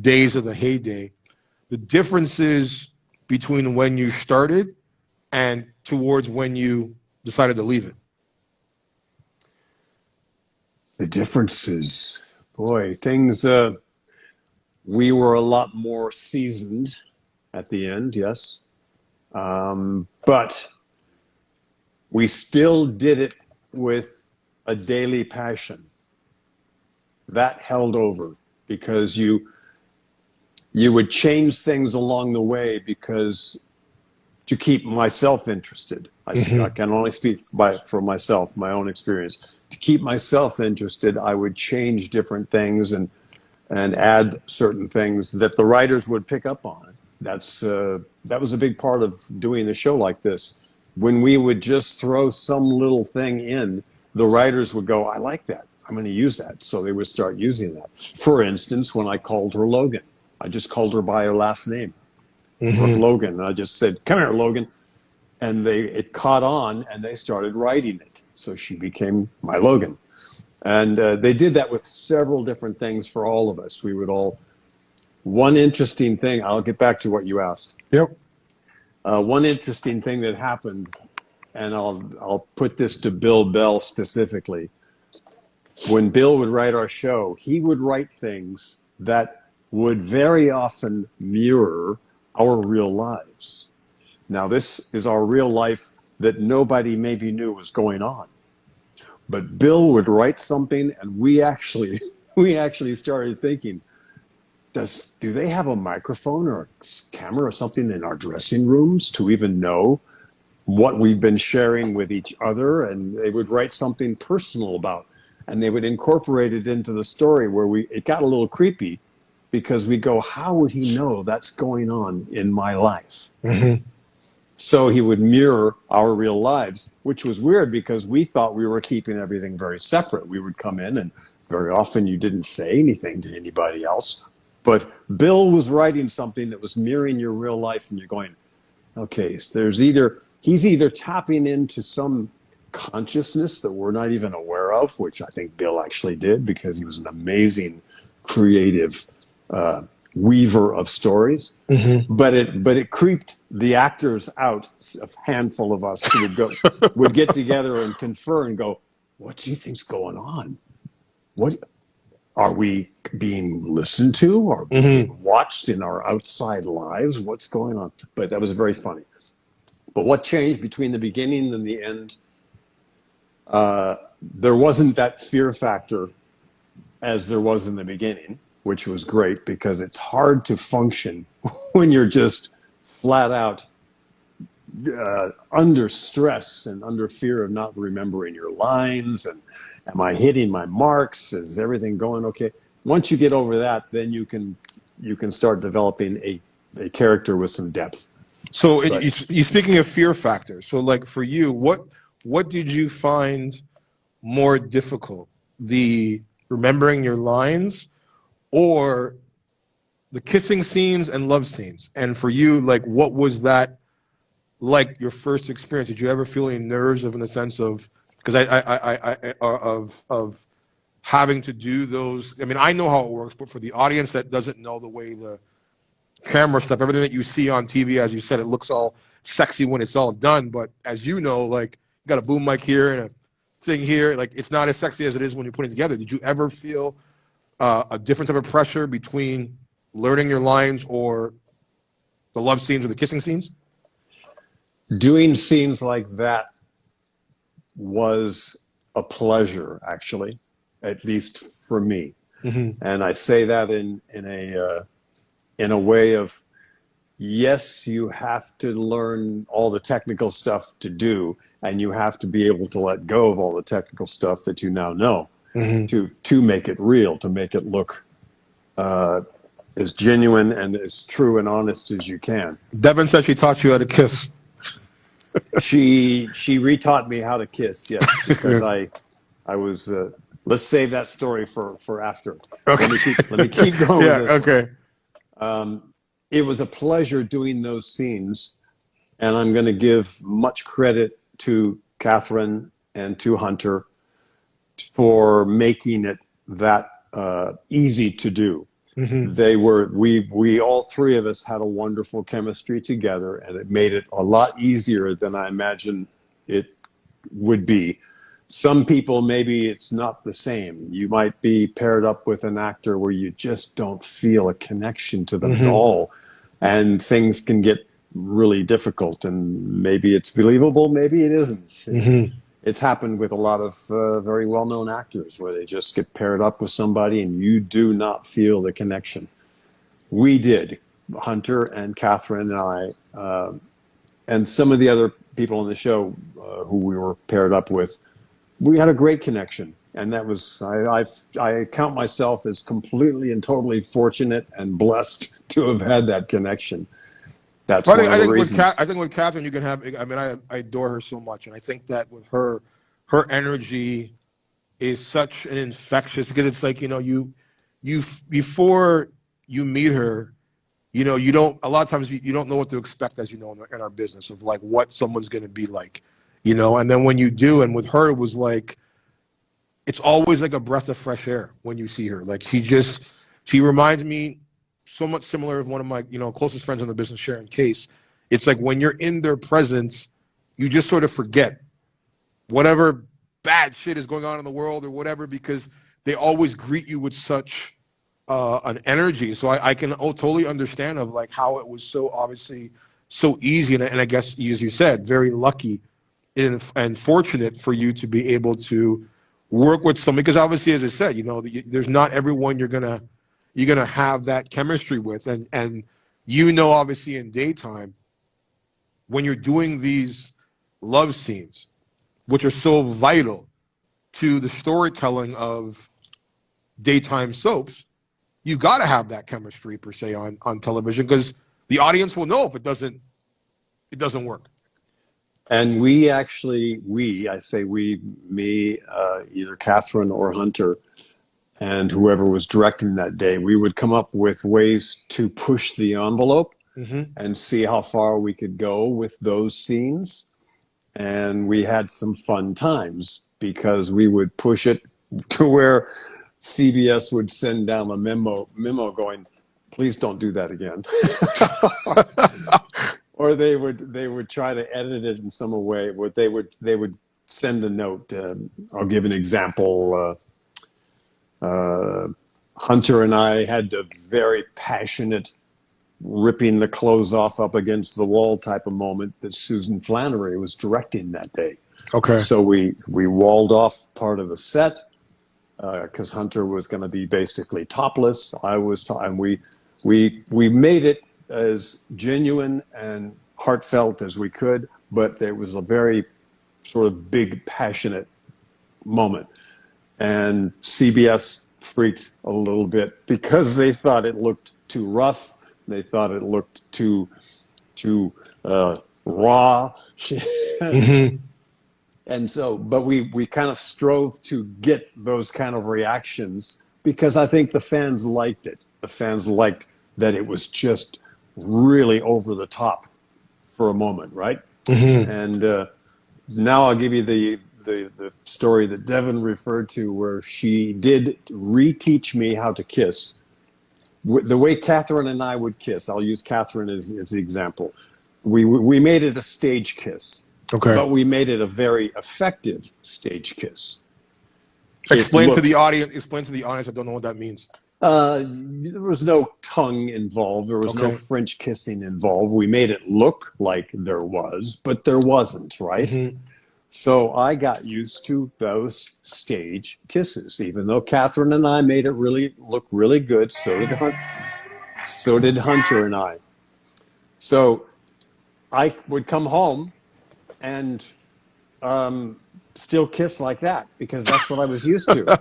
days of the heyday, the differences between when you started and towards when you decided to leave it. The differences, boy, things, we were a lot more seasoned at the end, yes. But we still did it with a daily passion. That held over because you would change things along the way because to keep myself interested. I can only speak for myself, my own experience. To keep myself interested, I would change different things and add certain things that the writers would pick up on. That was a big part of doing a show like this. When we would just throw some little thing in, the writers would go, I like that. I'm going to use that. So they would start using that. For instance, when I called her Logan, I just called her by her last name, Logan. And I just said, come here, Logan. And it caught on and they started writing it. So she became my Logan. And they did that with several different things for all of us. We would all, one interesting thing, I'll get back to what you asked. Yep. One interesting thing that happened, and I'll put this to Bill Bell specifically. When Bill would write our show, he would write things that would very often mirror our real lives. Now, this is our real life that nobody maybe knew was going on. But Bill would write something, and we actually started thinking, do they have a microphone or a camera or something in our dressing rooms to even know what we've been sharing with each other? And they would write something personal about, and they would incorporate it into the story where it got a little creepy because we go, how would he know that's going on in my life? So he would mirror our real lives, which was weird because we thought we were keeping everything very separate. We would come in and very often you didn't say anything to anybody else. But Bill was writing something that was mirroring your real life, and you're going, okay, so he's either tapping into some consciousness that we're not even aware of, which I think Bill actually did because he was an amazing creative weaver of stories. But it creeped the actors out. A handful of us would get together and confer and go, what do you think's going on? What are we being listened to? Are we being watched in our outside lives? What's going on? But that was very funny. But what changed between the beginning and the end? There wasn't that fear factor as there was in the beginning, which was great because it's hard to function when you're just flat out under stress and under fear of not remembering your lines and am I hitting my marks? Is everything going okay? Once you get over that, then you can start developing a character with some depth. So you're speaking of fear factors. So like for you, what did you find more difficult? The remembering your lines or the kissing scenes and love scenes? And for you, like what was that like your first experience? Did you ever feel any nerves in the sense of, because of having to do those? I mean, I know how it works, but for the audience that doesn't know the way the camera stuff, everything that you see on TV, as you said, it looks all sexy when it's all done. But as you know, like you got a boom mic here and a thing here, like it's not as sexy as it is when you're putting it together. Did you ever feel a different type of pressure between learning your lines or the love scenes or the kissing scenes? Doing scenes like that was a pleasure, actually, at least for me. And I say that in a way of, yes, you have to learn all the technical stuff to do, and you have to be able to let go of all the technical stuff that you now know to make it real, to make it look as genuine and as true and honest as you can. Devin said she taught you how to kiss. She retaught me how to kiss, yes, because I was. Let's save that story for after. Okay. Let me keep going. Yeah. With this. Okay. It was a pleasure doing those scenes, and I'm going to give much credit to Catherine and to Hunter for making it that easy to do. Hmm. We all three of us had a wonderful chemistry together, and it made it a lot easier than I imagine it would be. Some people, maybe it's not the same. You might be paired up with an actor where you just don't feel a connection to them at Hmm. all, and things can get really difficult. And maybe it's believable, maybe it isn't. Hmm. It's happened with a lot of very well-known actors where they just get paired up with somebody and you do not feel the connection. We did. Hunter and Catherine and I, and some of the other people on the show who we were paired up with, we had a great connection. And that was, I count myself as completely and totally fortunate and blessed to have had that connection. That's Well, one of the reasons. I think with Catherine, you can have. I mean, I adore her so much, and I think that with her, her energy is such an infectious because it's like you before you meet her, you don't a lot of times you don't know what to expect as in our business of like what someone's going to be like, and then when you do, and with her it was like it's always like a breath of fresh air when you see her. Like she reminds me so much similar of one of my closest friends in the business, Sharon Case. It's like when you're in their presence, you just sort of forget whatever bad shit is going on in the world or whatever because they always greet you with such an energy. So I can totally understand of like how it was so obviously so easy and I guess as you said, very lucky and fortunate for you to be able to work with somebody because obviously as I said, there's not everyone you're gonna have that chemistry with and obviously in daytime when you're doing these love scenes which are so vital to the storytelling of daytime soaps, you got to have that chemistry per se on television because the audience will know if it doesn't work. And we actually, I say we, me, either Catherine or Hunter, and whoever was directing that day, we would come up with ways to push the envelope Hmm. and see how far we could go with those scenes. And we had some fun times because we would push it to where CBS would send down a memo going, please don't do that again. Or they would try to edit it in some way where they would send a note. I'll give an example. Hunter and I had a very passionate ripping the clothes off up against the wall type of moment that Susan Flannery was directing that day. Okay. So we walled off part of the set because Hunter was going to be basically topless. And we made it as genuine and heartfelt as we could, but there was a very sort of big, passionate moment. And CBS freaked a little bit because they thought it looked too rough. They thought it looked too raw. Hmm. And so, but we kind of strove to get those kind of reactions because I think the fans liked it. The fans liked that it was just really over the top for a moment, right? Hmm. And now I'll give you the story that Devin referred to where she did reteach me how to kiss. The way Catherine and I would kiss, I'll use Catherine as the example. We made it a stage kiss. Okay. But we made it a very effective stage kiss. Explain to the audience. Explain to the audience. I don't know what that means. There was no tongue involved. There was no Okay. French kissing involved. We made it look like there was, but there wasn't, right? Hmm. So I got used to those stage kisses, even though Catherine and I made it really look really good. So did Hunter and I. So I would come home and still kiss like that because that's what I was used to.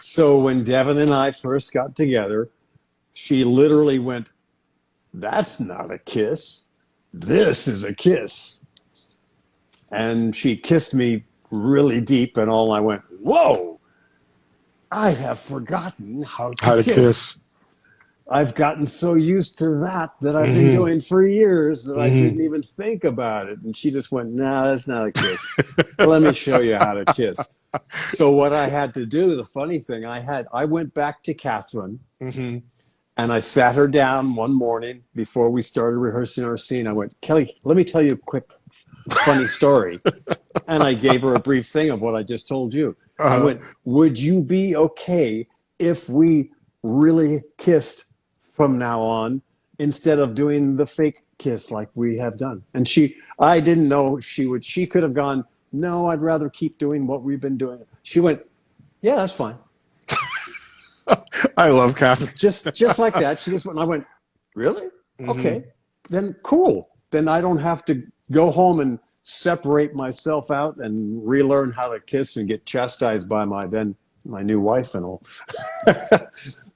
So when Devin and I first got together, she literally went, "That's not a kiss. This is a kiss." And she kissed me really deep and all. I went, "Whoa, I have forgotten how How to to kiss. I've gotten so used to that I've been doing for years that I didn't even think about it. And she just went, "Nah, that's not a kiss. Let me show you how to kiss." So what I had to do, the funny thing, I went back to Catherine and I sat her down one morning before we started rehearsing our scene. I went, "Kelly, let me tell you a quick funny story." And I gave her a brief thing of what I just told you. I went, "Would you be okay if we really kissed from now on instead of doing the fake kiss like we have done?" And I didn't know if she could have gone, "No, I'd rather keep doing what we've been doing." She went, "Yeah, that's fine." I love Catherine. Just like that. She just went, and I went, "Really? Okay, then cool. Then I don't have to go home and separate myself out and relearn how to kiss and get chastised by my new wife and all."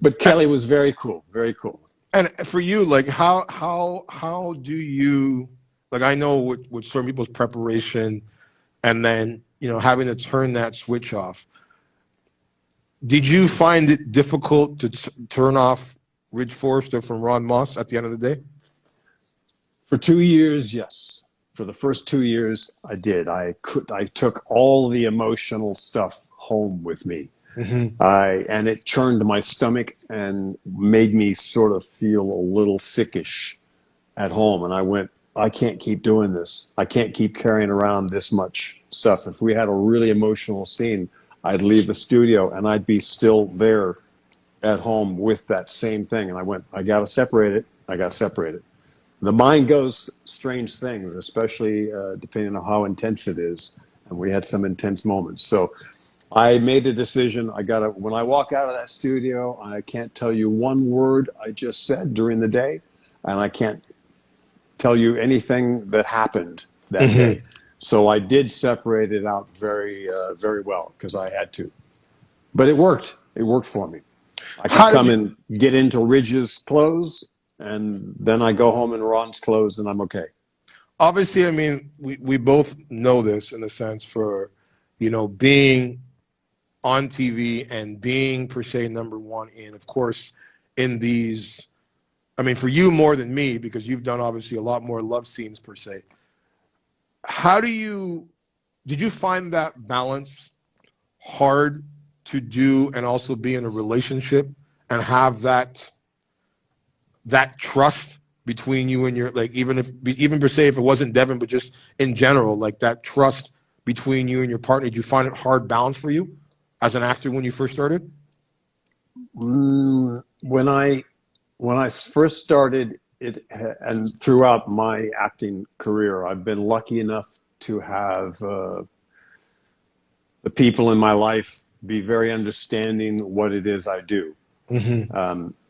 But Kelly was very cool, very cool. And for you, like, how do you, like, I know with certain people's preparation and then, having to turn that switch off. Did you find it difficult to turn off Ridge Forrester from Ron Moss at the end of the day? For 2 years, yes. For the first 2 years, I did. I took all the emotional stuff home with me. And it churned my stomach and made me sort of feel a little sickish at home. And I went, I can't keep doing this. I can't keep carrying around this much stuff. If we had a really emotional scene, I'd leave the studio and I'd be still there at home with that same thing. And I went, I got to separate it. I got to separate it. The mind goes strange things, especially depending on how intense it is. And we had some intense moments. So I made the decision. When I walk out of that studio, I can't tell you one word I just said during the day, and I can't tell you anything that happened that day. So I did separate it out very, very well because I had to. But it worked. It worked for me. I could come and get into Ridge's clothes, and then I go home in Ron's clothes, and I'm okay. Obviously, I mean, we both know this in a sense for, being on TV and being per se number one in, of course, in these, I mean, for you more than me, because you've done obviously a lot more love scenes per se. Did you find that balance hard to do and also be in a relationship and have that trust between you and your, like, even per se, if it wasn't Devin, but just in general, like that trust between you and your partner, did you find it hard balance for you as an actor when you first started? When I first started it, and throughout my acting career, I've been lucky enough to have the people in my life be very understanding what it is I do.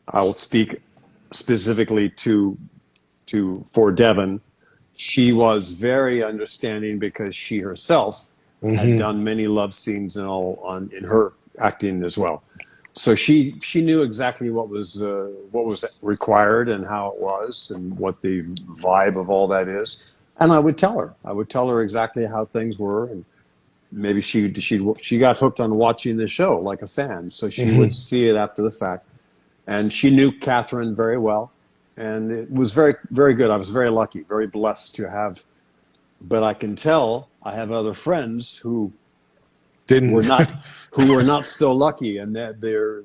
I'll speak specifically for Devin. She was very understanding because she herself had done many love scenes and all in her acting as well. So she knew exactly what was required and how it was and what the vibe of all that is. And I would tell her exactly how things were, and maybe she got hooked on watching the show like a fan, so she would see it after the fact. And she knew Catherine very well, and it was very, very good. I was very lucky, very blessed to have. But I can tell I have other friends who were not so lucky, and that their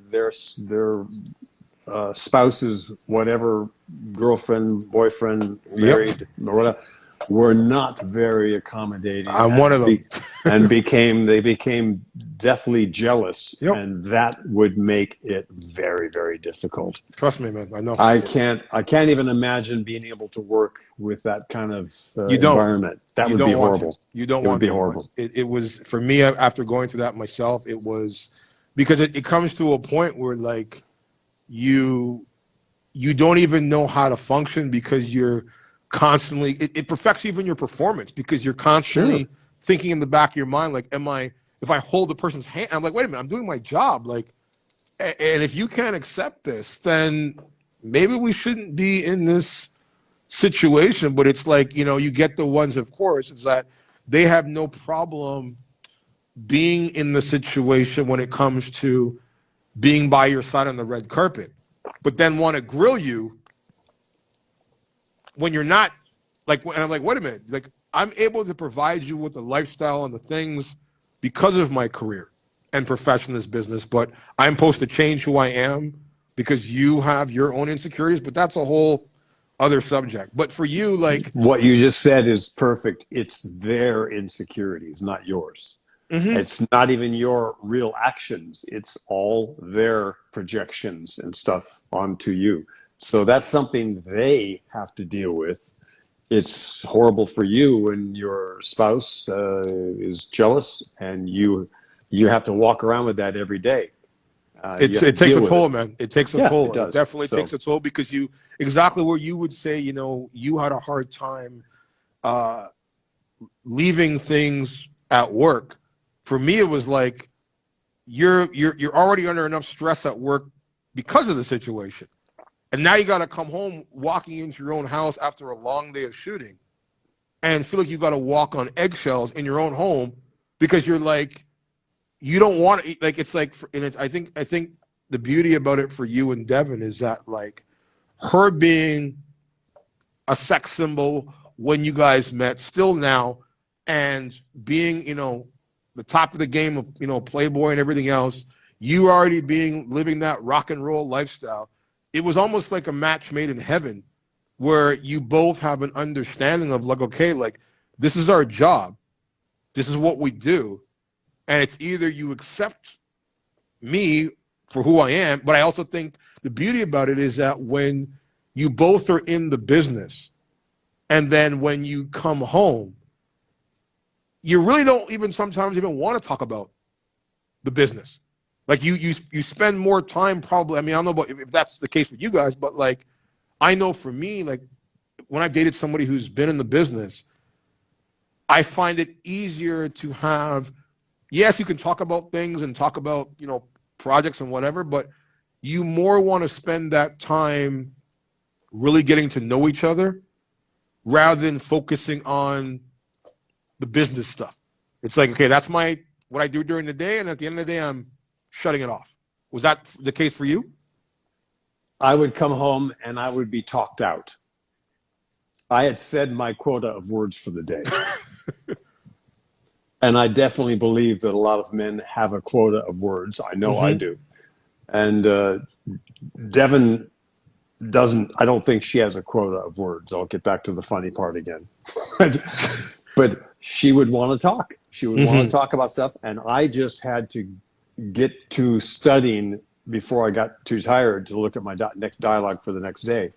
spouses, whatever, girlfriend, boyfriend, married, or whatever, were not very accommodating. I'm one of them. And they became deathly jealous, and that would make it very, very difficult. Trust me, man. I know. I can't even imagine being able to work with that kind of environment. That would be horrible. You don't want to. It would be horrible. It was, for me, after going through that myself, it was, because it comes to a point where, like, you don't even know how to function because you're constantly, it perfects even your performance because you're constantly thinking in the back of your mind, like, if I hold the person's hand, I'm like, wait a minute, I'm doing my job. Like, and if you can't accept this, then maybe we shouldn't be in this situation. But it's like, you get the ones, of course, it's that they have no problem being in the situation when it comes to being by your side on the red carpet. but then want to grill you when you're not like, and I'm like, wait a minute, like I'm able to provide you with the lifestyle and the things because of my career and profession in this business, but I'm supposed to change who I am because you have your own insecurities, but that's a whole other subject. But for you, like What you just said is perfect. It's their insecurities, not yours. mhm. It's not even your real actions. It's all their projections and stuff onto you. So that's something they have to deal with. It's horrible for you when your spouse is jealous, and you have to walk around with that every day. You have to It takes deal a with toll, it. man. It takes a Yeah, toll. it It does. definitely So takes a toll because you exactly where you would say, you know, you had a hard time uh, leaving things at work. For me, it was like you're already under enough stress at work because of the situation, and now you got to come home, walking into your own house after a long day of shooting, and feel like you got to walk on eggshells in your own home because you're like you don't want to like it's like and I think the beauty about it for you and Devin is that like her being a sex symbol when you guys met still now and being the top of the game of Playboy and everything else, you already being living that rock and roll lifestyle, it was almost like a match made in heaven where you both have an understanding of like, okay, like this is our job, this is what we do, and it's either you accept me for who I am, but I also think the beauty about it is that when you both are in the business and then when you come home, you really don't even sometimes even want to talk about the business. Like you spend more time probably. I mean, I don't know about if that's the case with you guys, but like I know for me, like when I've dated somebody who's been in the business, I find it easier to have. Yes, you can talk about things and talk about projects and whatever, but you more want to spend that time really getting to know each other rather than focusing on the business stuff. It's like, okay, that's what I do during the day, and at the end of the day, I'm shutting it off. Was that the case for you? I would come home and I would be talked out. I had said my quota of words for the day. And I definitely believe that a lot of men have a quota of words. I know I Mm-hmm. do. And Devin doesn't, I don't think she has a quota of words. I'll get back to the funny part again. But she would want to talk. She would want to talk about stuff. And I just had to get to studying before I got too tired to look at my next dialogue for the next day.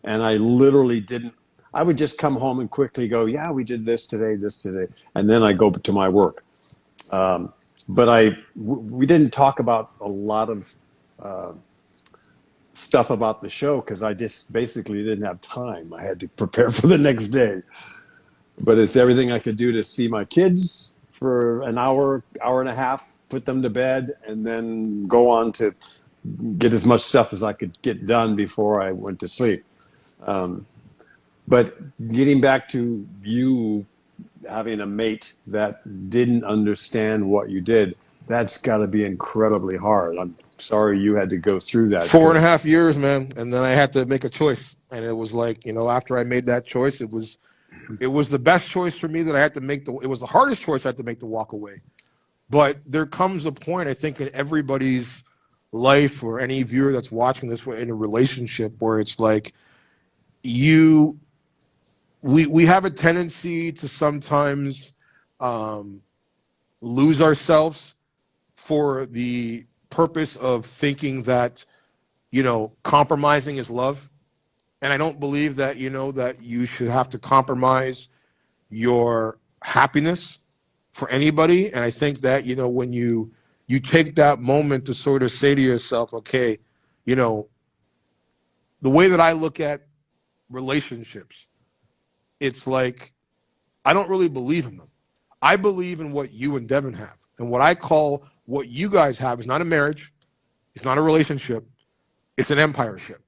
And I literally didn't. I would just come home and quickly go, yeah, we did this today, and then I go to my work. But we didn't talk about a lot of stuff about the show because I just basically didn't have time. I had to prepare for the next day. But it's everything I could do to see my kids for an hour, hour and a half, put them to bed, and then go on to get as much stuff as I could get done before I went to sleep. But getting back to you having a mate that didn't understand what you did, that's got to be incredibly hard. I'm sorry you had to go through that. 4.5 years, man, and then I had to make a choice, and it was like after I made that choice, it was the best choice for me that I had to make. It was the hardest choice I had to make to walk away. But there comes a point, I think, in everybody's life or any viewer that's watching this in a relationship where it's like we have a tendency to sometimes lose ourselves for the purpose of thinking that compromising is love, and I don't believe that that you should have to compromise your happiness for anybody. And I think that when you take that moment to sort of say to yourself, okay, the way that I look at relationships, it's like I don't really believe in them. I believe in what you and Devin have. And what I call what you guys have is not a marriage. It's not a relationship. It's an empireship.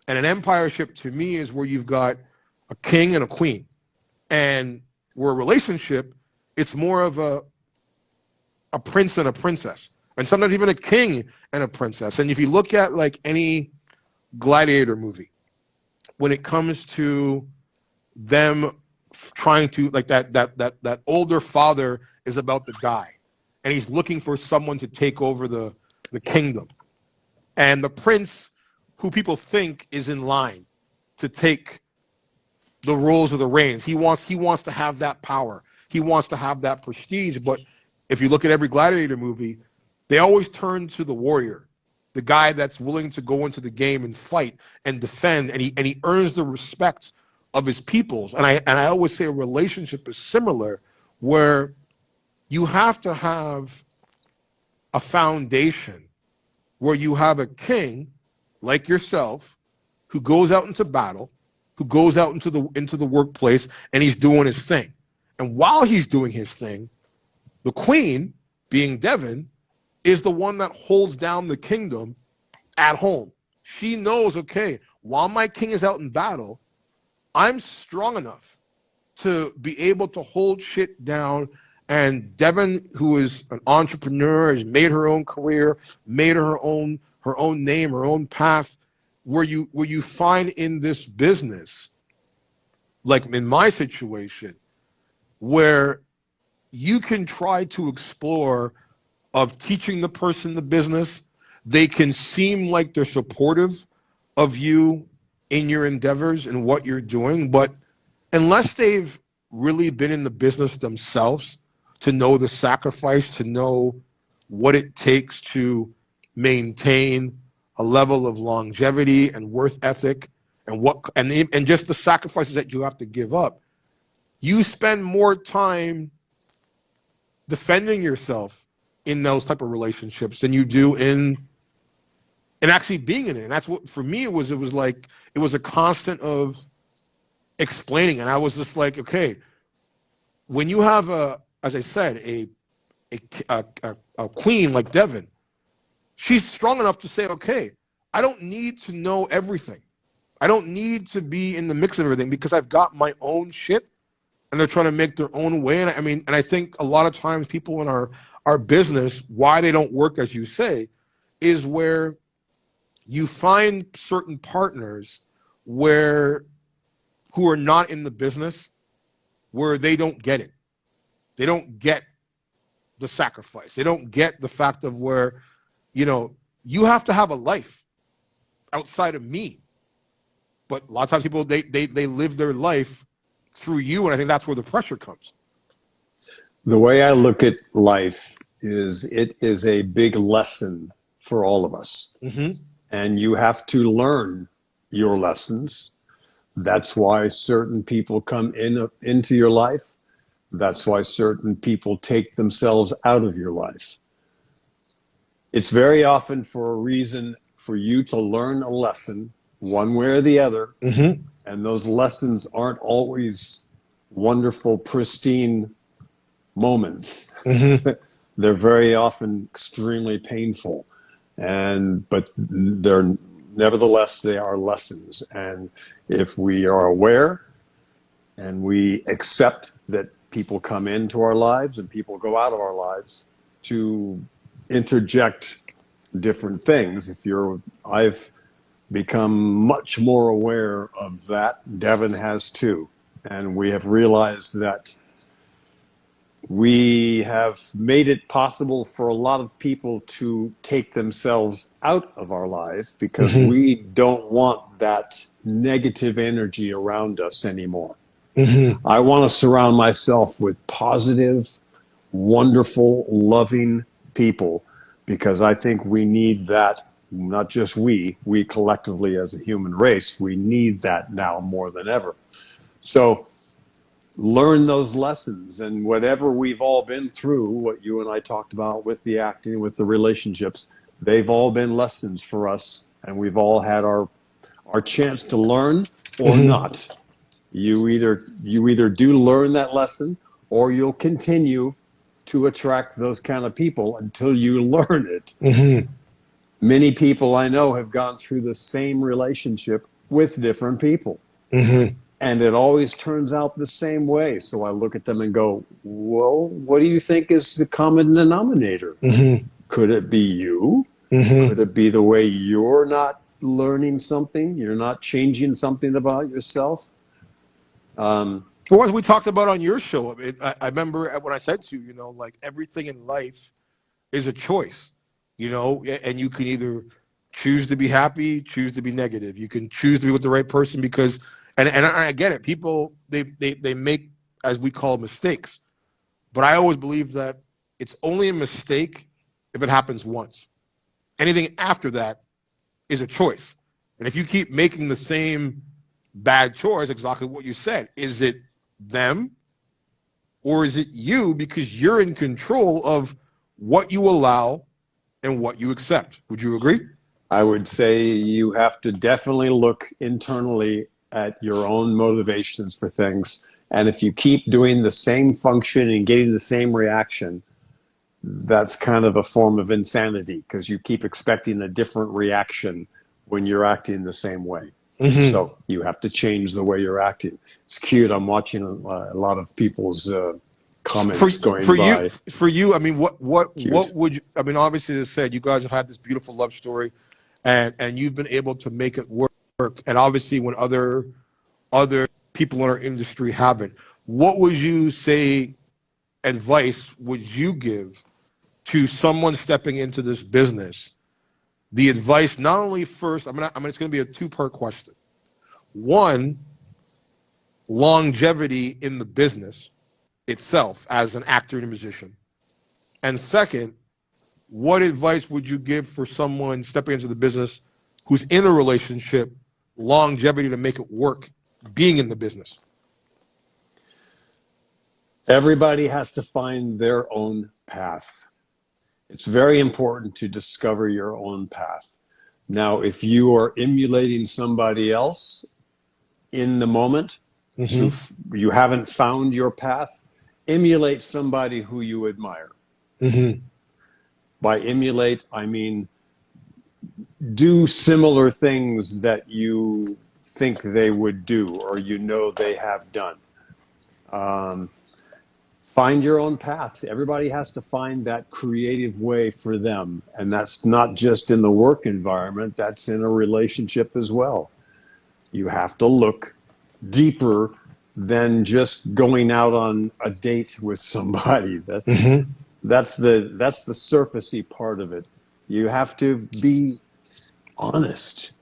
And an empireship to me is where you've got a king and a queen. And where a relationship, it's more of a prince and a princess. And sometimes even a king and a princess. And if you look at like any Gladiator movie, when it comes to them trying to, like, that older father is about to die, and he's looking for someone to take over the kingdom, and the prince, who people think is in line to take the roles of the reins, he wants to have that power, he wants to have that prestige. But if you look at every gladiator movie, they always turn to the warrior, the guy that's willing to go into the game and fight and defend, and he earns the respect of his peoples. And I always say a relationship is similar, where you have to have a foundation where you have a king like yourself who goes out into battle, who goes out into the workplace, and he's doing his thing. And while he's doing his thing, the queen, being Devon, is the one that holds down the kingdom at home. She knows, okay, while my king is out in battle, I'm strong enough to be able to hold shit down. And Devon, who is an entrepreneur, has made her own career, made her own name, her own path. Where you find in this business, like in my situation, where you can try to explore of teaching the person the business, they can seem like they're supportive of you in your endeavors and what you're doing, but unless they've really been in the business themselves to know the sacrifice, to know what it takes to maintain a level of longevity and worth ethic, and just the sacrifices that you have to give up, you spend more time defending yourself in those type of relationships than you do in actually being in it. And that's what, for me, it was a constant of explaining. And I was just like, okay, when you have as I said, a queen like Devon, she's strong enough to say, okay, I don't need to know everything. I don't need to be in the mix of everything, because I've got my own shit, and they're trying to make their own way. And I think a lot of times people in our business, why they don't work, as you say, is where you find certain partners who are not in the business, where they don't get it. They don't get the sacrifice. They don't get the fact of where, you have to have a life outside of me. But a lot of times people, they live their life through you, and I think that's where the pressure comes. The way I look at life is, it is a big lesson for all of us. Mm-hmm. And you have to learn your lessons. That's why certain people come into your life. That's why certain people take themselves out of your life. It's very often for a reason for you to learn a lesson one way or the other. Mm-hmm. And those lessons aren't always wonderful, pristine moments. Mm-hmm. They're very often extremely painful. But nevertheless, they are lessons. And if we are aware and we accept that people come into our lives and people go out of our lives to interject different things, I've become much more aware of that. Devon has too. And we have realized that we have made it possible for a lot of people to take themselves out of our life, because mm-hmm. we don't want that negative energy around us anymore. Mm-hmm. I want to surround myself with positive, wonderful, loving people, because I think we need that. Not just we collectively as a human race, we need that now more than ever. So learn those lessons, and whatever we've all been through, what you and I talked about with the acting, with the relationships, they've all been lessons for us, and we've all had our chance to learn or mm-hmm. not. You either do learn that lesson, or you'll continue to attract those kind of people until you learn it. Mm-hmm. Many people I know have gone through the same relationship with different people. Mm-hmm. And it always turns out the same way. So I look at them and go, well, what do you think is the common denominator? Mm-hmm. Could it be you? Mm-hmm. Could it be the way you're not learning something. You're not changing something about yourself. Well, as we talked about on your show, I remember when I said to you, like everything in life is a choice, and you can either choose to be happy, choose to be negative. You can choose to be with the right person because, and I get it. People they make, as we call, mistakes, but I always believe that it's only a mistake if it happens once. Anything after that is a choice, and if you keep making the same bad choice, exactly what you said, is it them or is it you? Because you're in control of what you allow and what you accept. Would you agree? I would say you have to definitely look internally at your own motivations for things. And if you keep doing the same function and getting the same reaction, that's kind of a form of insanity because you keep expecting a different reaction when you're acting the same way. Mm-hmm. So you have to change the way you're acting. It's cute. I'm watching a lot of people's comments going by. For you, I mean, what Cute. would you? I mean, obviously, as I said, you guys have had this beautiful love story, and you've been able to make it work. And obviously, when other people in our industry haven't, what would you say? Advice would you give to someone stepping into this business? The advice, not only first, it's going to be a two-part question. One, longevity in the business itself as an actor and a musician. And second, what advice would you give for someone stepping into the business who's in a relationship, longevity to make it work, being in the business? Everybody has to find their own path. It's very important to discover your own path. Now, if you are emulating somebody else in the moment, you haven't found your path, emulate somebody who you admire. Mm-hmm. By emulate, I mean do similar things that you think they would do or they have done. Find your own path. Everybody has to find that creative way for them. And that's not just in the work environment, that's in a relationship as well. You have to look deeper than just going out on a date with somebody. That's the surfacey part of it. You have to be honest.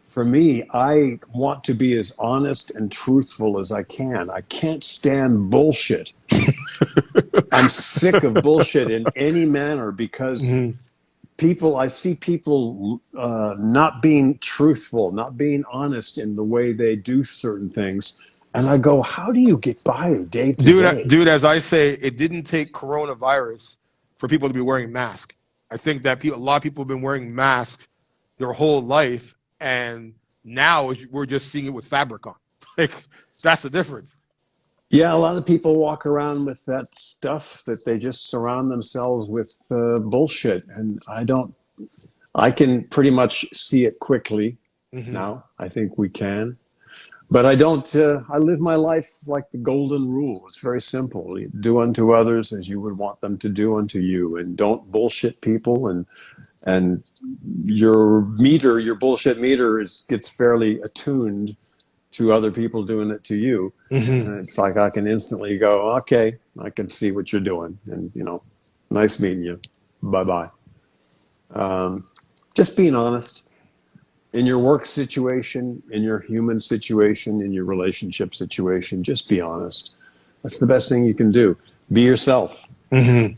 For me, I want to be as honest and truthful as I can. I can't stand bullshit. I'm sick of bullshit in any manner because I see people not being truthful, not being honest in the way they do certain things. And I go, how do you get by day to day? Dude, as I say, it didn't take coronavirus for people to be wearing masks. I think that a lot of people have been wearing masks their whole life, and now we're just seeing it with fabric on. Like, that's the difference. Yeah, a lot of people walk around with that stuff that they just surround themselves with bullshit. And I can pretty much see it quickly now. I think we can. But I don't, I live my life like the golden rule. It's very simple. You do unto others as you would want them to do unto you. And don't bullshit people. And your bullshit meter gets fairly attuned to other people doing it to you. And it's like I can instantly go, okay, I can see what you're doing. And, nice meeting you. Bye-bye. Just being honest. In your work situation, in your human situation, in your relationship situation, just be honest. That's the best thing you can do. Be yourself. There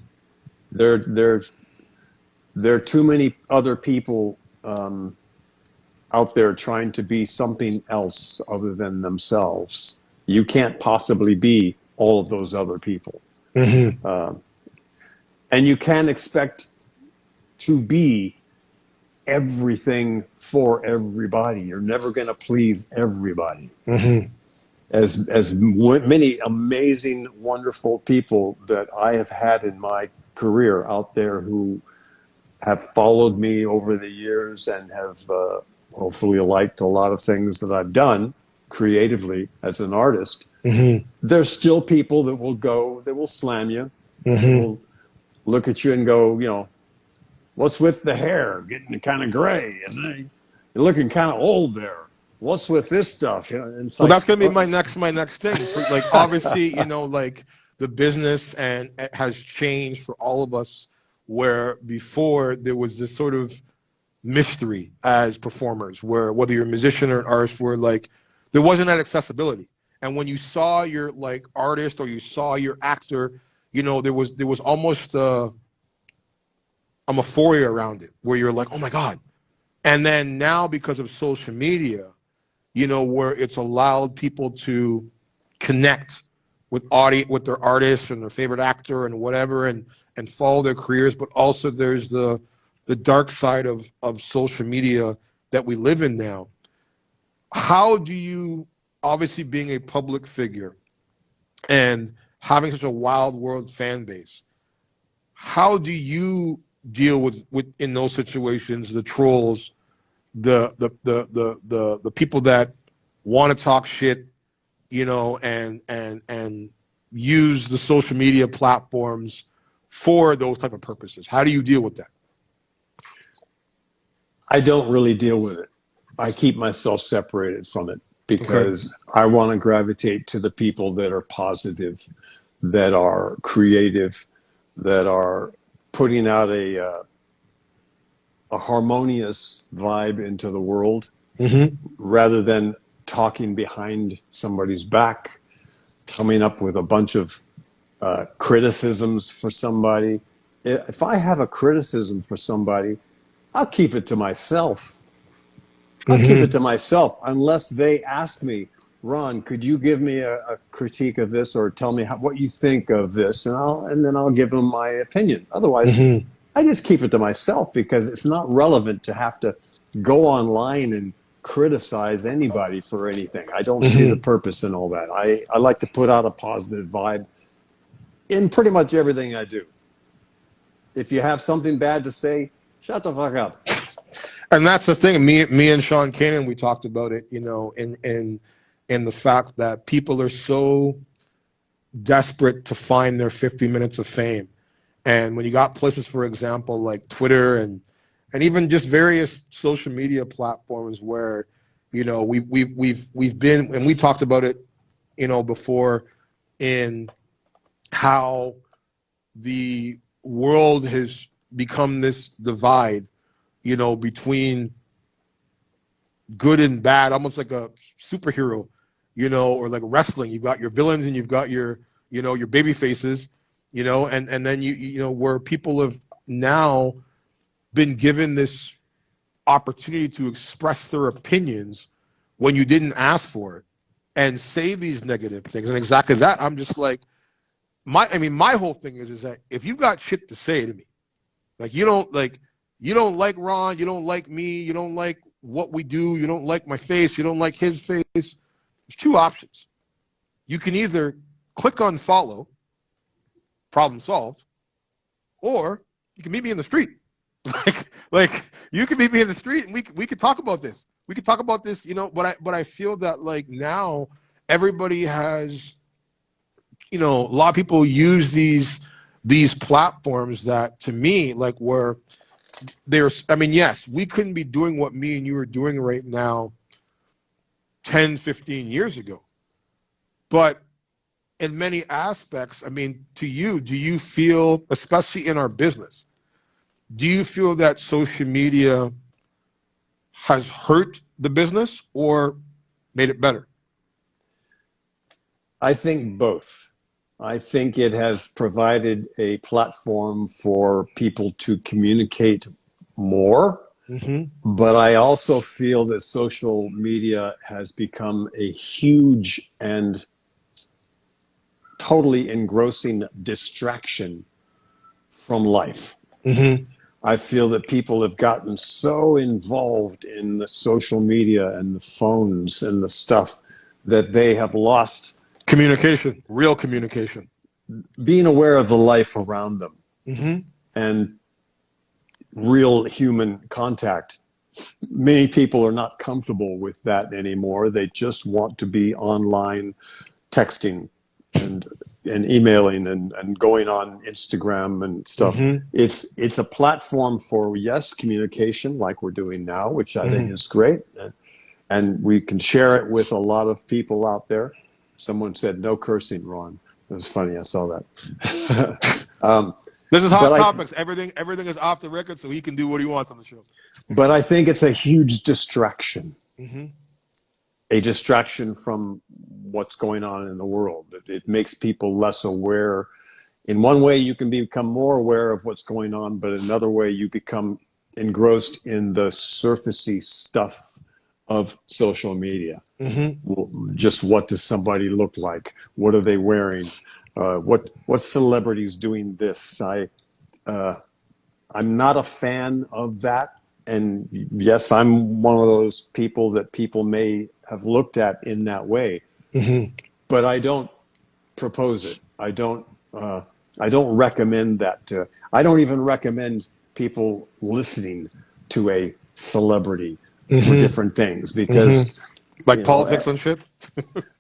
are too many other people out there trying to be something else other than themselves. You can't possibly be all of those other people. And you can't expect to be everything for everybody. You're never going to please everybody. As many amazing, wonderful people that I have had in my career out there who have followed me over the years and have hopefully liked a lot of things that I've done creatively as an artist, there's still people that will slam you, will look at you and go, what's with the hair? Getting kind of gray, isn't it? you're looking kind of old there. What's with this stuff? You know, and it's Well, like, that's gonna be my next thing. For, like, obviously, like the business and it has changed for all of us. Where before there was this sort of mystery as performers, where whether you're a musician or an artist, where like there wasn't that accessibility. And when you saw your like artist or you saw your actor, there was almost a euphoria around it, where you're like, oh my god. And then now because of social media, where it's allowed people to connect with their artists and their favorite actor and whatever, and follow their careers, but also there's the dark side of social media that we live in now. How do you, obviously being a public figure and having such a wild world fan base, how do you deal with in those situations the trolls, the people that want to talk shit, and use the social media platforms for those type of purposes? How do you deal with that? I don't really deal with it. I keep myself separated from it because I want to gravitate to the people that are positive, that are creative, that are putting out a harmonious vibe into the world, rather than talking behind somebody's back, coming up with a bunch of criticisms for somebody. If I have a criticism for somebody, I'll keep it to myself. I'll keep it to myself unless they ask me, Ron, could you give me a critique of this or tell me what you think of this? And then I'll give them my opinion. Otherwise, I just keep it to myself because it's not relevant to have to go online and criticize anybody for anything. I don't see the purpose in all that. I like to put out a positive vibe in pretty much everything I do. If you have something bad to say, shut the fuck up. And that's the thing. Me and Sean Kanan, we talked about it, in the fact that people are so desperate to find their 50 minutes of fame. And when you got places, for example, like Twitter and even just various social media platforms where, we've been, and we talked about it, before, in how the world has become this divide, between good and bad, almost like a superhero, or like wrestling. You've got your villains and you've got your baby faces, and then where people have now been given this opportunity to express their opinions when you didn't ask for it and say these negative things. And exactly that, I'm just like, my whole thing is that if you've got shit to say to me, like you don't like Ron, you don't like me, you don't like what we do, you don't like my face, you don't like his face, there's two options. You can either click on follow, problem solved, or you can meet me in the street. like you can meet me in the street and we could talk about this. We could talk about this, but I feel that like now everybody has, a lot of people use these platforms that, to me, like, where yes, we couldn't be doing what me and you are doing right now 10, 15 years ago. But in many aspects, to you, do you feel, especially in our business, do you feel that social media has hurt the business or made it better? I think both. I think it has provided a platform for people to communicate more, but I also feel that social media has become a huge and totally engrossing distraction from life. I feel that people have gotten so involved in the social media and the phones and the stuff that they have lost communication, real communication, being aware of the life around them, and real human contact. Many people are not comfortable with that anymore. They just want to be online texting. and emailing and going on Instagram and stuff. It's a platform for, yes, communication like we're doing now, which I think is great. And we can share it with a lot of people out there. Someone said, no cursing, Ron. It was funny. I saw that. This is Hot Topics. Everything is off the record, so he can do what he wants on the show. But I think it's a huge distraction. A distraction from what's going on in the world. It makes people less aware. In one way, you can become more aware of what's going on, but in another way, you become engrossed in the surfacey stuff of social media. Well, just what does somebody look like? What are they wearing? What celebrities doing this? I'm not a fan of that. And yes, I'm one of those people that people may have looked at in that way, but I don't propose it. I don't recommend that. I don't even recommend people listening to a celebrity for different things because, like politics and shit.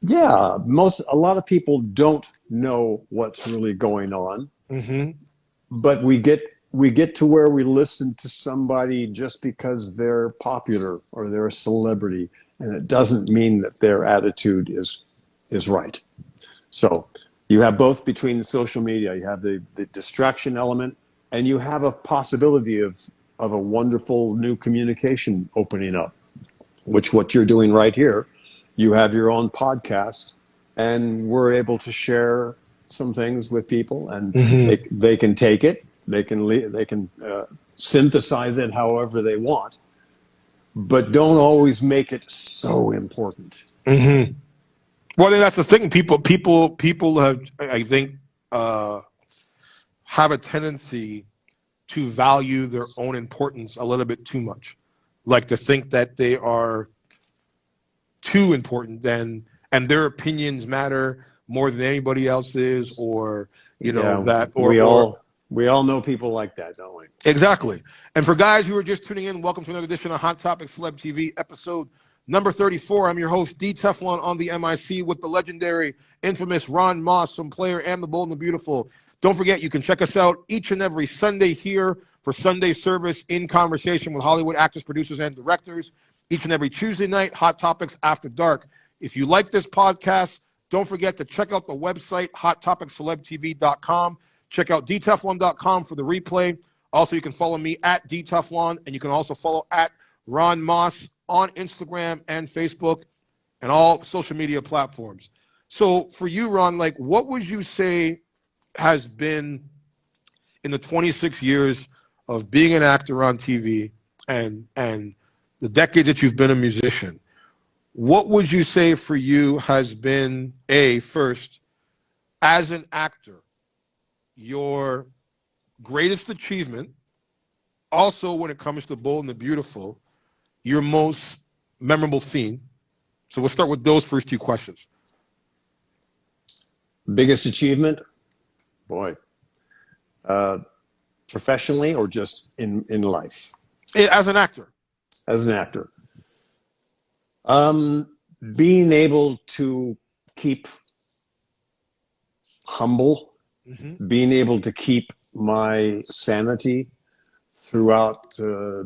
Yeah, a lot of people don't know what's really going on, but we get to where we listen to somebody just because they're popular or they're a celebrity, and it doesn't mean that their attitude is right. So you have both between social media. You have the distraction element, and you have a possibility of a wonderful new communication opening up, which what you're doing right here. You have your own podcast, and we're able to share some things with people, and they can take it. They can synthesize it however they want, but don't always make it so important. Well, that's the thing. People have, I think, have a tendency to value their own importance a little bit too much, like to think that they are too important and their opinions matter more than anybody else's, or that. Or we all know people like that, don't we? Exactly. And for guys who are just tuning in, welcome to another edition of Hot Topics Celeb TV, episode number 34. I'm your host, D. Teflon, on the MIC with the legendary, infamous Ron Moss, some player, and the bold and the beautiful. Don't forget, you can check us out each and every Sunday here for Sunday service in conversation with Hollywood actors, producers, and directors. Each and every Tuesday night, Hot Topics After Dark. If you like this podcast, don't forget to check out the website, HotTopicsCelebTV.com. Check out dteflon.com for the replay. Also, you can follow me at dteflon, and you can also follow at Ron Moss on Instagram and Facebook and all social media platforms. So for you, Ron, like, what would you say has been, in the 26 years of being an actor on TV and the decades that you've been a musician, what would you say for you has been, first, as an actor, your greatest achievement, also when it comes to Bold and the Beautiful, your most memorable scene? So we'll start with those first two questions. Biggest achievement? Boy. Professionally or just in life? As an actor. As an actor. Being able to keep humble, being able to keep my sanity throughout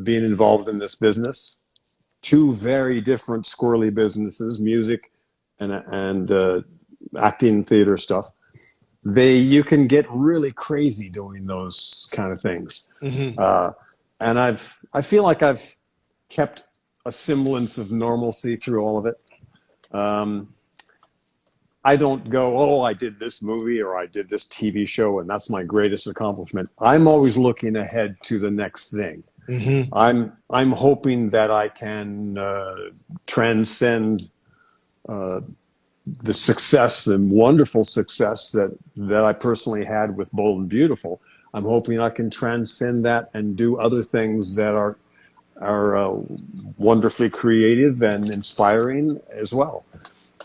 being involved in this business. Two very different squirrely businesses, music and acting, theater stuff. You can get really crazy doing those kind of things. And I feel like I've kept a semblance of normalcy through all of it. I don't go, I did this movie or I did this TV show and that's my greatest accomplishment. I'm always looking ahead to the next thing. I'm hoping that I can transcend the success, the wonderful success that I personally had with Bold and Beautiful. I'm hoping I can transcend that and do other things that are wonderfully creative and inspiring as well.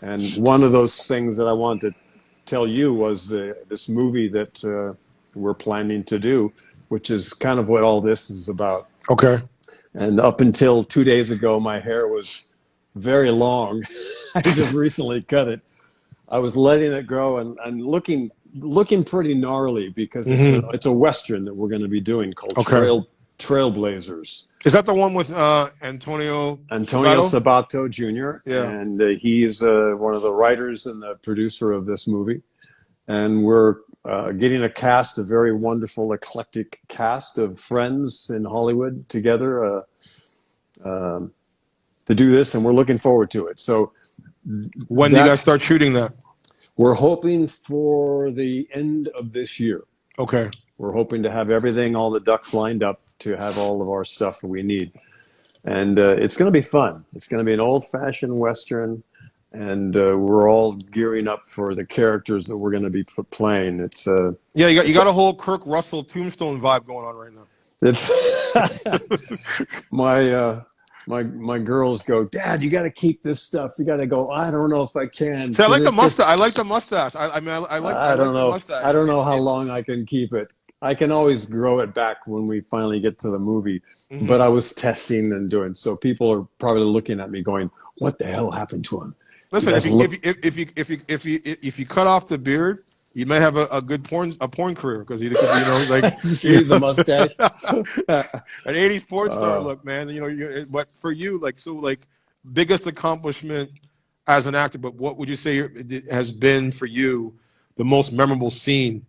And one of those things that I wanted to tell you was this movie that we're planning to do, which is kind of what all this is about. Okay. And up until 2 days ago, my hair was very long. I just recently cut it. I was letting it grow and looking pretty gnarly because it's a Western that we're going to be doing called Okay. Trailblazers. Is that the one with Antonio Antonio Sabato? Sabato Jr. Yeah. and he's one of the writers and the producer of this movie. And we're getting a cast, a very wonderful, eclectic cast of friends in Hollywood together to do this, and we're looking forward to it. So When do you guys start shooting that? we're hoping for the end of this year. Okay. We're hoping to have everything, all the ducks lined up to have all of our stuff that we need. And it's going to be fun. It's going to be an old-fashioned Western, and we're all gearing up for the characters that we're going to be playing. It's Yeah, you got a whole Kirk Russell Tombstone vibe going on right now. it's my girls go, Dad, you got to keep this stuff. You got to go. I don't know if I can. See, I like the mustache. I like the mustache. I mean, I like. I don't know. The mustache. I don't know how long I can keep it. I can always grow it back when we finally get to the movie. But I was testing and doing. So people are probably looking at me going, "What the hell happened to him?" Listen, if you cut off the beard, you might have a good porn career because you could like Just leave the mustache. an '80s porn star look, man. But for you, biggest accomplishment as an actor. But what would you say has been for you the most memorable scene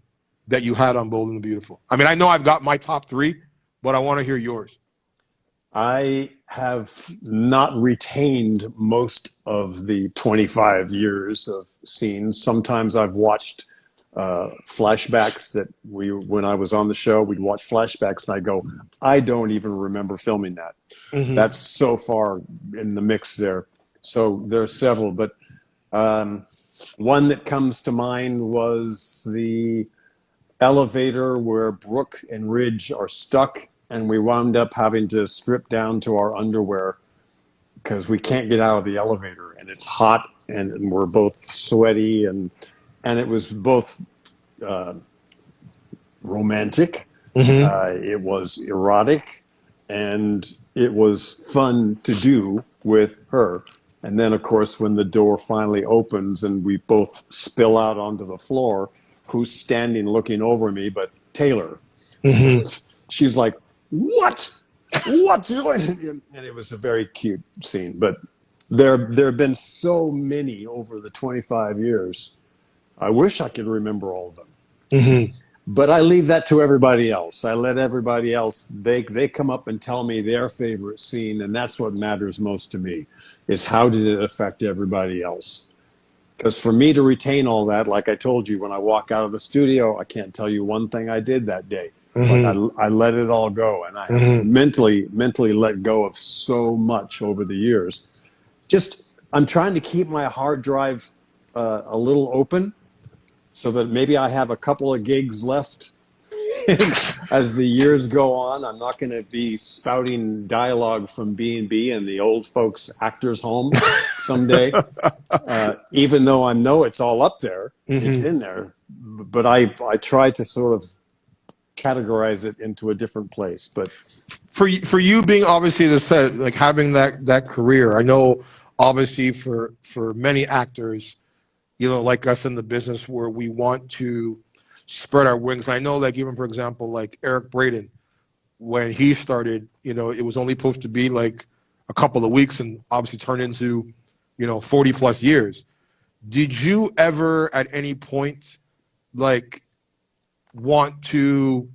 that you had on Bold and the Beautiful? I mean, I know I've got my top three, but I want to hear yours. I have not retained most of the 25 years of scenes. Sometimes I've watched flashbacks that when I was on the show, we'd watch flashbacks and I go, I don't even remember filming that. That's so far in the mix there. So there are several, but one that comes to mind was the elevator where Brooke and Ridge are stuck, and we wound up having to strip down to our underwear because we can't get out of the elevator, and it's hot, and we're both sweaty, and it was both romantic, it was erotic, and it was fun to do with her. And then, of course, when the door finally opens and we both spill out onto the floor, who's standing looking over me but Taylor? She's like, what? What's going? And it was a very cute scene. But there have been so many over the 25 years. I wish I could remember all of them. But I leave that to everybody else. I let everybody else, they come up and tell me their favorite scene, and that's what matters most to me, is how did it affect everybody else? Because for me to retain all that, like I told you, when I walk out of the studio, I can't tell you one thing I did that day. It's like I let it all go, and I have mentally let go of so much over the years. Just, I'm trying to keep my hard drive a little open so that maybe I have a couple of gigs left as the years go on. I'm not going to be spouting dialogue from B&B and the old folks actors home someday, even though I know it's all up there. It's in there. But I try to sort of categorize it into a different place. But For you being obviously the set, like having that career, I know obviously for many actors, like us in the business where we want to spread our wings. I know, like, even for example, like Eric Braeden, when he started, it was only supposed to be like a couple of weeks and obviously turned into, 40 plus years. Did you ever at any point like want to,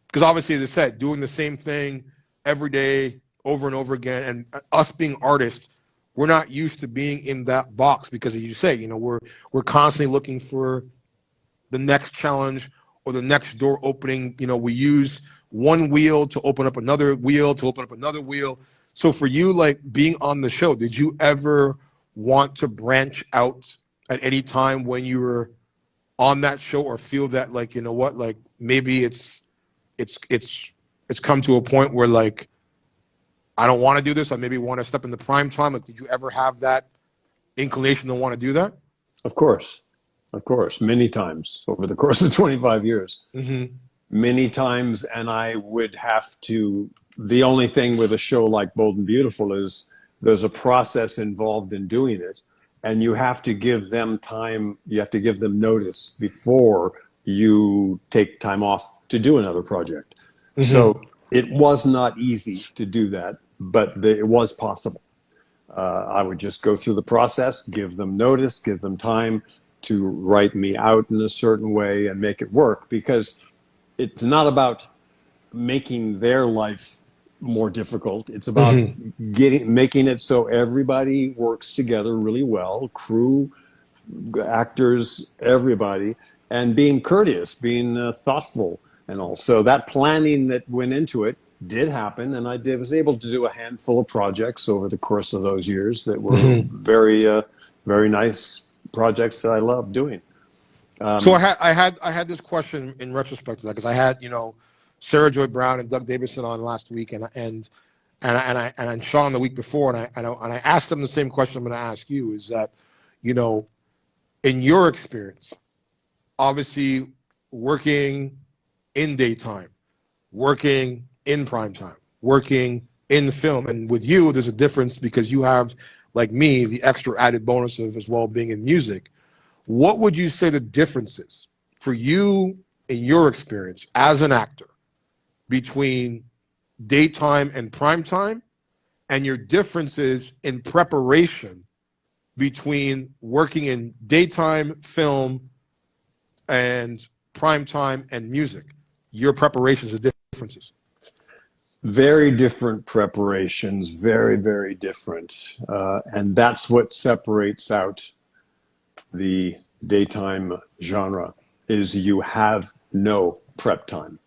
because obviously as I said, doing the same thing every day over and over again, and us being artists, we're not used to being in that box because, as you say, we're constantly looking for the next challenge or the next door opening. We use one wheel to open up another wheel to open up another wheel. So for you, like being on the show, did you ever want to branch out at any time when you were on that show, or feel that like, like maybe it's come to a point where like, I don't want to do this. I maybe want to step into prime time. Like, did you ever have that inclination to want to do that? Of course, many times over the course of 25 years, many times. And I would have to, the only thing with a show like Bold and Beautiful is there's a process involved in doing it. and you have to give them time. You have to give them notice before you take time off to do another project. So it was not easy to do that, but it was possible. I would just go through the process, give them notice, give them time to write me out in a certain way and make it work, because it's not about making their life more difficult. It's about making it so everybody works together really well, crew, actors, everybody, and being courteous, being thoughtful, and all. So that planning that went into it did happen, and I was able to do a handful of projects over the course of those years that were very nice projects that I loved doing. So I had this question in retrospect to that, because I had, Sarah Joy Brown and Doug Davison on last week, and Sean the week before, and I asked them the same question I'm going to ask you, is that, in your experience, obviously working in daytime, working in primetime, working in film, and with you, there's a difference because you have, like me, the extra added bonus of as well being in music. What would you say the difference is for you in your experience as an actor between daytime and primetime, and your differences in preparation between working in daytime, film, and primetime and music? Your preparations, the differences. Very different preparations, very different. And that's what separates out the daytime genre, is you have no prep time.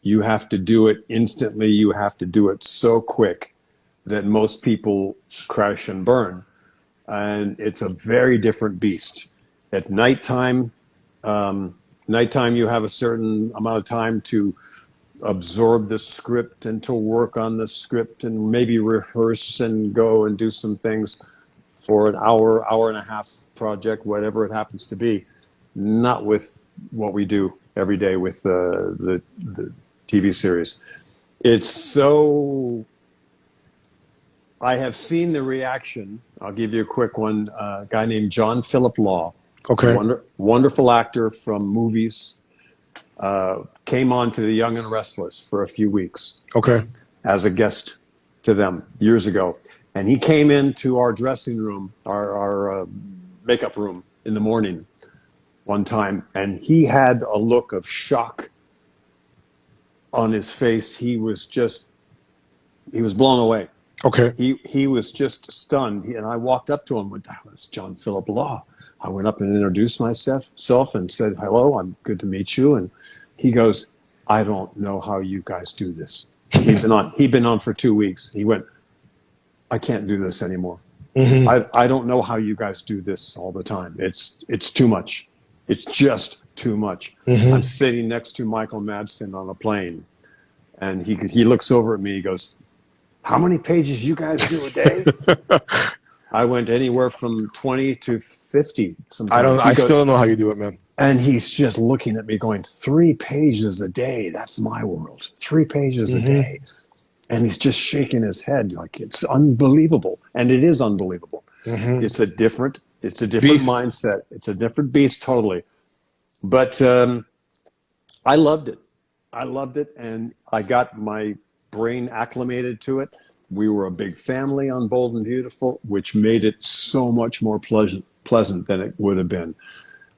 You have to do it instantly. You have to do it so quick that most people crash and burn. And it's a very different beast. At nighttime, you have a certain amount of time to absorb the script and to work on the script and maybe rehearse and go and do some things for an hour and a half project, whatever it happens to be. Not with what we do every day with the TV series. It's so... I have seen the reaction. I'll give you a quick one. A guy named John Philip Law. Okay. Wonderful actor from movies. Came on to The Young and Restless for a few weeks. Okay. As a guest to them years ago. And he came into our dressing room, our makeup room in the morning one time, and he had a look of shock on his face. He was blown away. Okay. He was just stunned. And I walked up to him and went, "That's John Philip Law." I went up and introduced myself and said, "Hello, I'm good to meet you." And he goes, "I don't know how you guys do this." He'd been on for 2 weeks. He went, "I can't do this anymore. I don't know how you guys do this all the time. It's too much. It's just too much." I'm sitting next to Michael Madsen on a plane, and he looks over at me. He goes, "How many pages you guys do a day?" I went anywhere from 20 to 50 sometimes. I still don't know how you do it, man. And he's just looking at me going, 3 pages a day, that's my world. 3 pages a day. And he's just shaking his head like it's unbelievable. And it is unbelievable. It's a different mindset. It's a different beast totally. But I loved it. And I got my brain acclimated to it. We were a big family on Bold and Beautiful, which made it so much more pleasant than it would have been.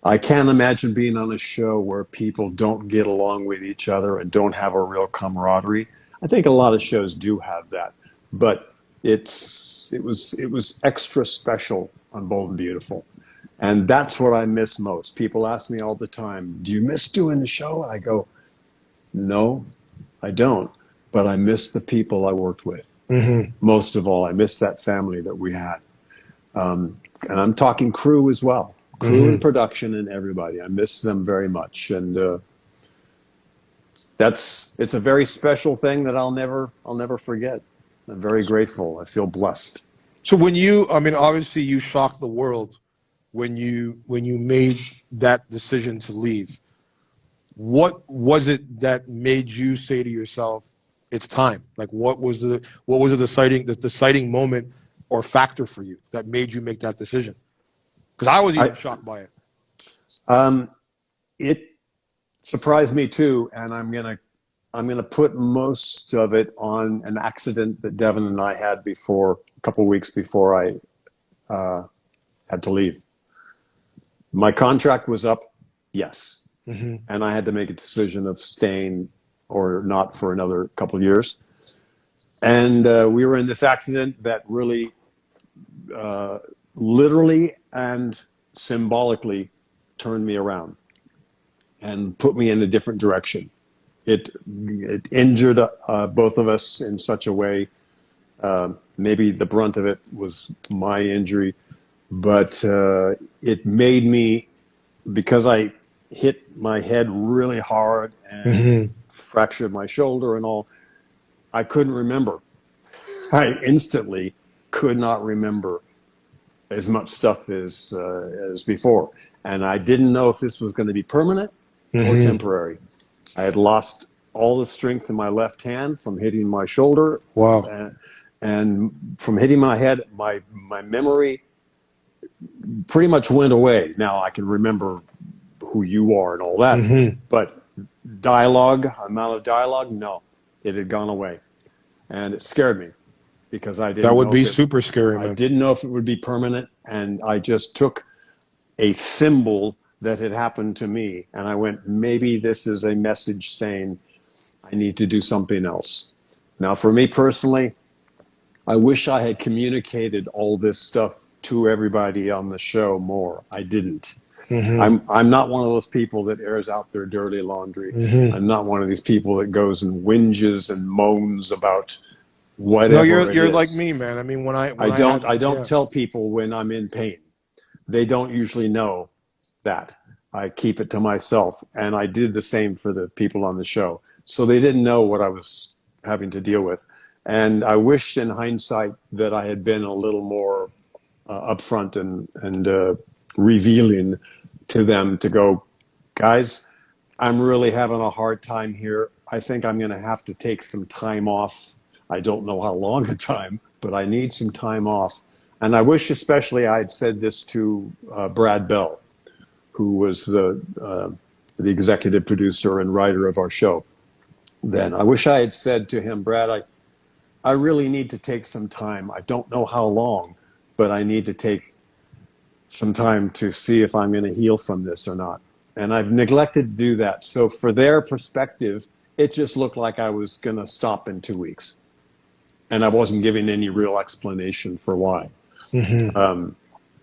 I can't imagine being on a show where people don't get along with each other and don't have a real camaraderie. I think a lot of shows do have that, but it was extra special on Bold and Beautiful. And that's what I miss most. People ask me all the time, "Do you miss doing the show?" I go, "No, I don't, but I miss the people I worked with. Most of all, I miss that family that we had." And I'm talking crew as well. Crew and production and everybody. I miss them very much. And it's a very special thing that I'll never forget. I'm very grateful. I feel blessed. So obviously you shocked the world when you made that decision to leave. What was it that made you say to yourself, it's time? Like, what was the deciding moment or factor for you that made you make that decision? Because I was even I, shocked by it. it surprised me too, and I'm gonna put most of it on an accident that Devin and I had before a couple of weeks before I had to leave. My contract was up, yes, and I had to make a decision of staying or not for another couple of years. And we were in this accident that really, literally and symbolically, turned me around and put me in a different direction. It injured both of us in such a way. Maybe the brunt of it was my injury, but it made me, because I hit my head really hard and fractured my shoulder and all, I couldn't remember. I instantly could not remember as much stuff as before. And I didn't know if this was going to be permanent or temporary. I had lost all the strength in my left hand from hitting my shoulder. Wow. And from hitting my head, my memory pretty much went away. Now I can remember who you are and all that, but amount of dialogue, no, it had gone away. And it scared me because I didn't That would know be if it, super scary, I man. didn't know if it would be permanent, and I just took a symbol that had happened to me, and I went, maybe this is a message saying I need to do something else. Now, for me personally, I wish I had communicated all this stuff to everybody on the show more. I didn't. I'm not one of those people that airs out their dirty laundry. I'm not one of these people that goes and whinges and moans about whatever No, it you're is. like me, man. I mean, when I I don't yeah. tell people when I'm in pain. They don't usually know that. I keep it to myself, and I did the same for the people on the show. So they didn't know what I was having to deal with. And I wish in hindsight that I had been a little more upfront and revealing to them, to go, guys, I'm really having a hard time here. I think I'm going to have to take some time off. I don't know how long a time, but I need some time off. And I wish especially I had said this to Brad Bell, who was the executive producer and writer of our show. Then I wish I had said to him, Brad, I really need to take some time. I don't know how long, but I need to take some time to see if I'm going to heal from this or not. And I've neglected to do that. So for their perspective, it just looked like I was going to stop in 2 weeks. And I wasn't giving any real explanation for why. And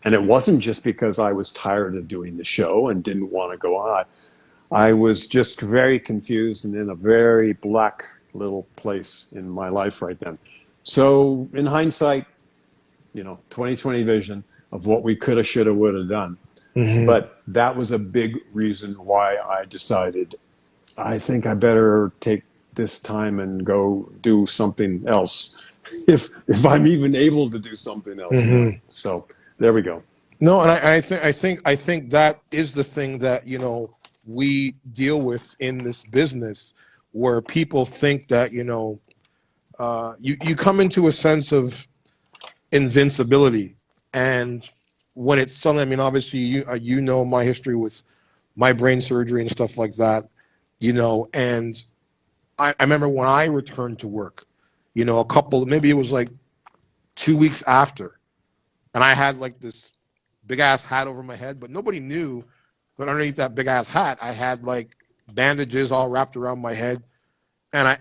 it wasn't just because I was tired of doing the show and didn't want to go on. I was just very confused and in a very black little place in my life right then. So in hindsight, 2020 vision of what we could have, should have, would have done. But that was a big reason why I decided, I think I better take this time and go do something else, if I'm even able to do something else. So there we go. No, and I think that is the thing that we deal with in this business, where people think that you come into a sense of invincibility, and when it's something, I mean, obviously you know my history with my brain surgery and stuff like that, and I remember when I returned to work, maybe it was like 2 weeks after, and I had like this big ass hat over my head, but nobody knew that underneath that big ass hat I had like bandages all wrapped around my head. And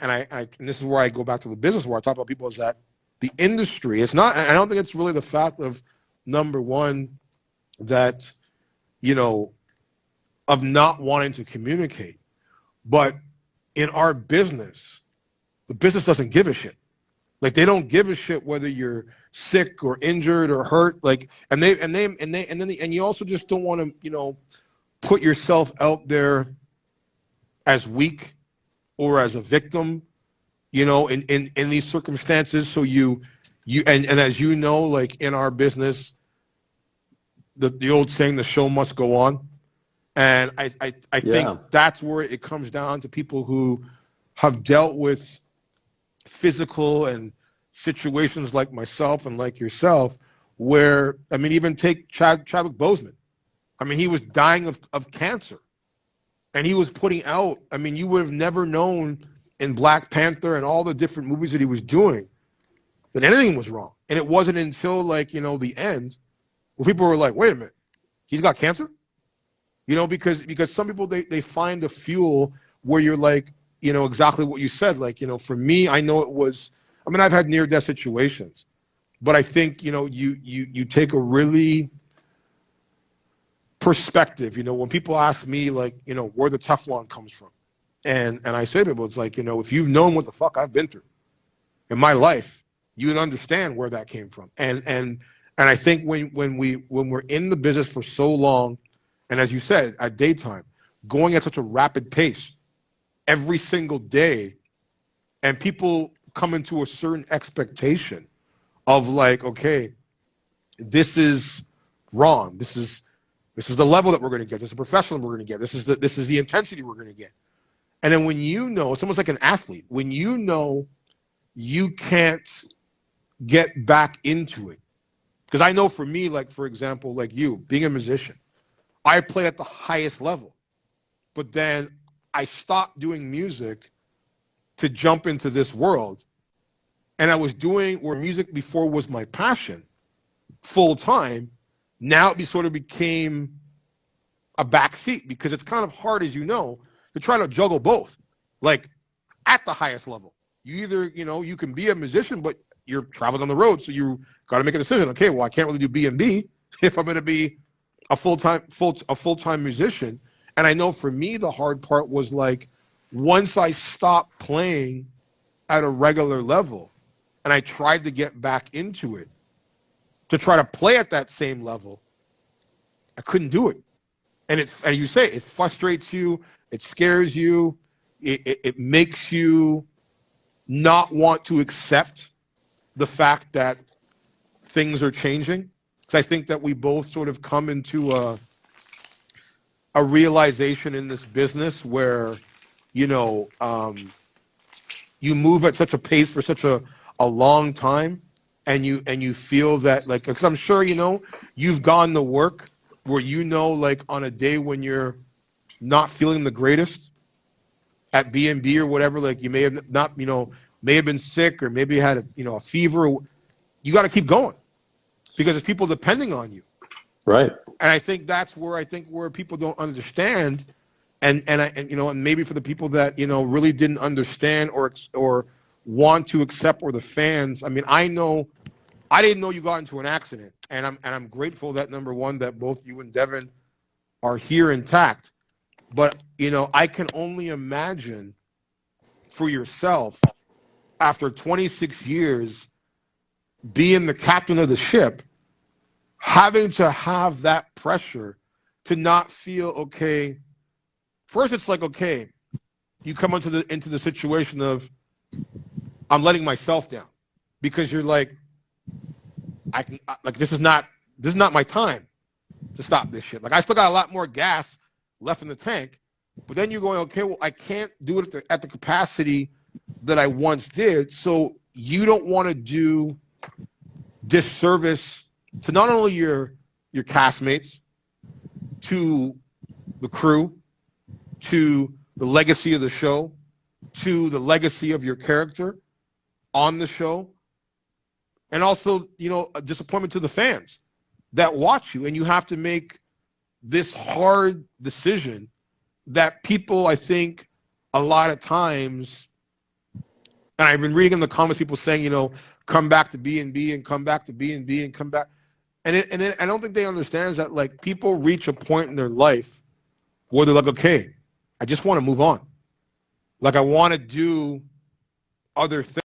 this is where I go back to the business where I talk about people, is that the industry, it's not, I don't think it's really the fact of, number one, that, of not wanting to communicate, but in our business, the business doesn't give a shit. Like, they don't give a shit whether you're sick or injured or hurt. Like, and you also just don't want to, put yourself out there as weak or as a victim, in these circumstances. So and as you know, like in our business, the old saying, the show must go on. And I think that's where it comes down to people who have dealt with physical and situations like myself and like yourself, where, I mean, even take Chadwick Boseman. I mean, he was dying of cancer. And he was putting out, I mean, you would have never known in Black Panther and all the different movies that he was doing that anything was wrong. And it wasn't until, like, you know, the end where people were like, wait a minute, he's got cancer? You know, because some people, they find the fuel where you're like, you know, exactly what you said. Like, you know, for me, I know it was, I mean, I've had near-death situations. But I think, you know, you take a really perspective, you know, when people ask me, like, you know, where the Teflon comes from. And I say to people, it's like, you know, if you've known what the fuck I've been through in my life, you would understand where that came from. And I think when we're in the business for so long, and as you said, at daytime, going at such a rapid pace every single day, and people come into a certain expectation of like, okay, this is wrong. This is the level that we're going to get. This is the professional we're going to get. This is the intensity we're going to get. And then when you know, it's almost like an athlete. When you know you can't get back into it. Because I know for me, like, for example, like you, being a musician, I play at the highest level. But then I stopped doing music to jump into this world. And I was doing where music before was my passion full time. Now it sort of became a backseat because it's kind of hard, as you know, to try to juggle both, like at the highest level. You either, you know, you can be a musician, but you're traveling on the road, so you got to make a decision. Okay, well, I can't really do B&B if I'm going to be a full-time musician. And I know for me, the hard part was like once I stopped playing at a regular level, and I tried to get back into it to try to play at that same level, I couldn't do it. And it's, as you say, it frustrates you. It scares you. It makes you not want to accept the fact that things are changing. So I think that we both sort of come into a realization in this business where, you know, you move at such a pace for such a long time, and you feel that, like, because I'm sure, you know, you've gone to work where, you know, like on a day when you're not feeling the greatest at B&B or whatever, like you may have not, you know, may have been sick or maybe had a, you know, a fever. You got to keep going because there's people depending on you. Right. And I think that's where where people don't understand. And you know, and maybe for the people that, you know, really didn't understand or want to accept, or the fans. I mean, I didn't know you got into an accident, and I'm grateful that, number one, that both you and Devin are here intact. But, you know, I can only imagine for yourself, after 26 years being the captain of the ship, having to have that pressure to not feel okay. First, it's like, okay, you come into the situation of, I'm letting myself down, because you're like, this is not my time to stop this shit. Like, I still got a lot more gas left in the tank, but then you're going, okay, well, I can't do it at the capacity that I once did. So you don't want to do disservice to not only your castmates, to the crew, to the legacy of the show, to the legacy of your character on the show, and also, you know, a disappointment to the fans that watch you. And you have to make this hard decision that people, I think, a lot of times, and I've been reading in the comments, people saying, you know, come back to B&B and come back to B&B and come back. And I don't think they understand is that, like, people reach a point in their life where they're like, okay, I just want to move on. Like, I want to do other things.